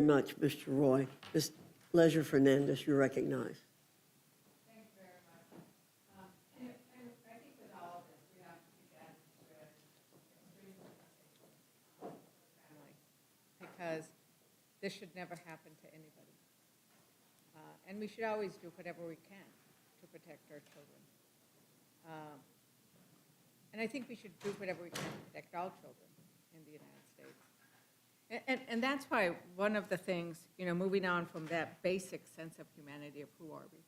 Much, Mr. Roy. Ms. Leisure Fernandez, you're recognized. Thank you very much. And I think with all of this, we have to begin with extreme sympathy for the family, because this should never happen to anybody. And we should always do whatever we can to protect our children. And I think we should do whatever we can to protect all children in the United States. And that's why one of the things, moving on from that basic sense of humanity of who are we,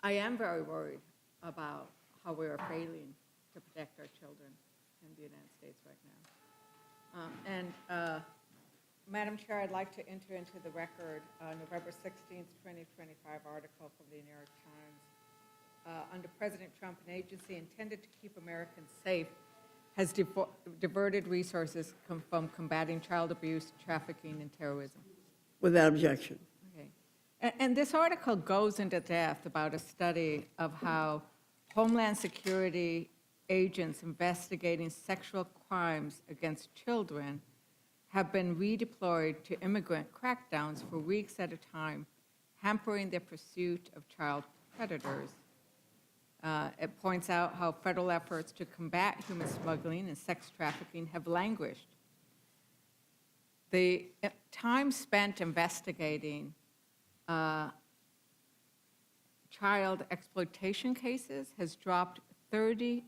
I am very worried about how we are failing to protect our children in the United States right now. Madam Chair, I'd like to enter into the record November 16th, 2025 article from the New York Times. Under President Trump, an agency intended to keep Americans safe has diverted resources from combating child abuse, trafficking, and terrorism. Without objection. Okay. And this article goes into depth about a study of how Homeland Security agents investigating sexual crimes against children have been redeployed to immigrant crackdowns for weeks at a time, hampering their pursuit of child predators. It points out how federal efforts to combat human smuggling and sex trafficking have languished. The time spent investigating child exploitation cases has dropped 33%.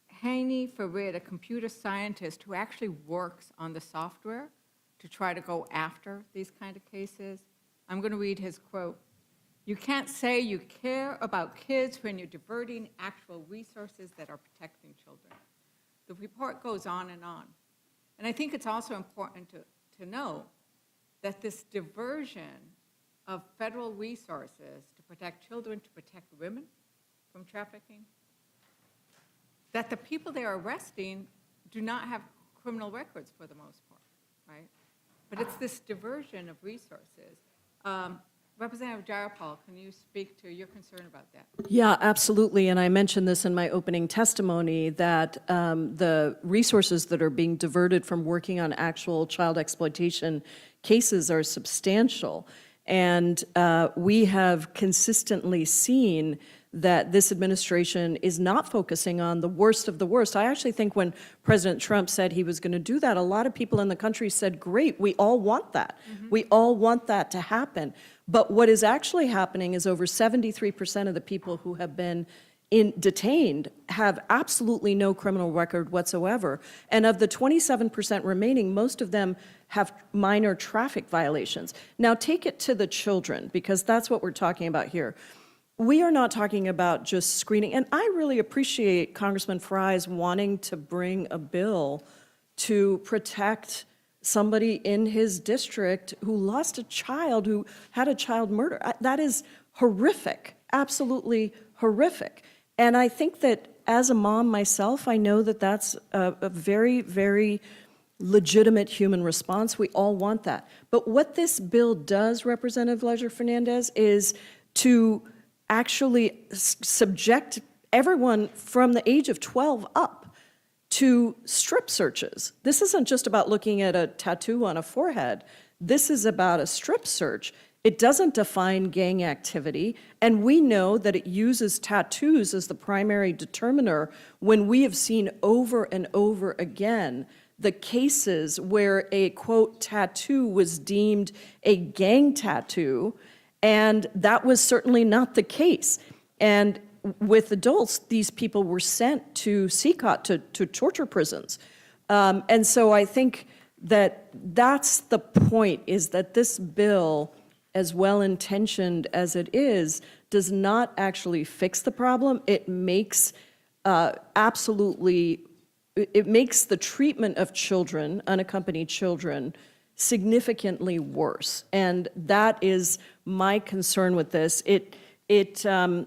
Haney Farid, a computer scientist who actually works on the software to try to go after these kind of cases, I'm going to read his quote. "You can't say you care about kids when you're diverting actual resources that are protecting children." The report goes on. And I think it's also important to know that this diversion of federal resources to protect children, to protect women from trafficking, that the people they're arresting do not have criminal records for the most part, right? But it's this diversion of resources. Representative Jayapal, can you speak to your concern about that? Yeah, absolutely. And I mentioned this in my opening testimony that the resources that are being diverted from working on actual child exploitation cases are substantial. And we have consistently seen that this administration is not focusing on the worst of the worst. I actually think when President Trump said he was going to do that, a lot of people in the country said, great, we all want that. Mm-hmm. We all want that to happen. But what is actually happening is over 73% of the people who have been detained have absolutely no criminal record whatsoever. And of the 27% remaining, most of them have minor traffic violations. Now take it to the children, because that's what we're talking about here. We are not talking about just screening, and I really appreciate Congressman Fry's wanting to bring a bill to protect somebody in his district who lost a child, who had a child murder. That is horrific, absolutely horrific. And I think that as a mom myself, I know that that's a very, very legitimate human response. We all want that. But what this bill does, Representative Leisure Fernandez, is to actually subject everyone from the age of 12 up to strip searches. This isn't just about looking at a tattoo on a forehead. This is about a strip search. It doesn't define gang activity, and we know that it uses tattoos as the primary determiner when we have seen over and over again the cases where a, quote, tattoo was deemed a gang tattoo, and that was certainly not the case. And with adults, these people were sent to CCOT, to torture prisons. And so I think that that's the point, is that this bill, as well-intentioned as it is, does not actually fix the problem. It makes it makes the treatment of children, unaccompanied children, significantly worse. And that is my concern with this. The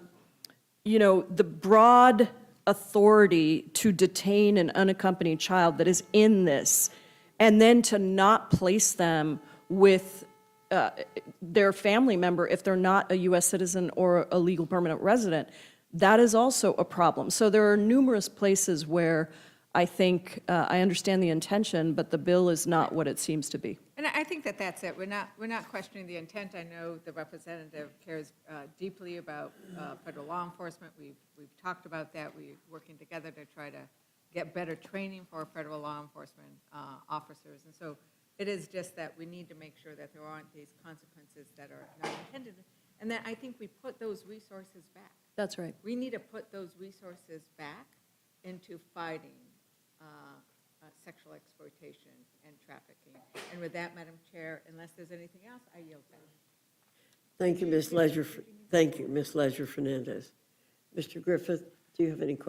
broad authority to detain an unaccompanied child that is in this, and then to not place them with their family member if they're not a U.S. citizen or a legal permanent resident, that is also a problem. So there are numerous places where I think, I understand the intention, but the bill is not what it seems to be. And I think that that's it. We're not questioning the intent. I know the representative cares deeply about federal law enforcement. We've talked about that. We're working together to try to get better training for federal law enforcement officers. And so it is just that we need to make sure that there aren't these consequences that are not intended. And then I think we put those resources back. That's right. We need to put those resources back into fighting sexual exploitation and trafficking. And with that, Madam Chair, unless there's anything else, I yield back. Thank you, Ms. Leisure. Thank you, Ms. Leisure Fernandez. Mr. Griffith, do you have any questions?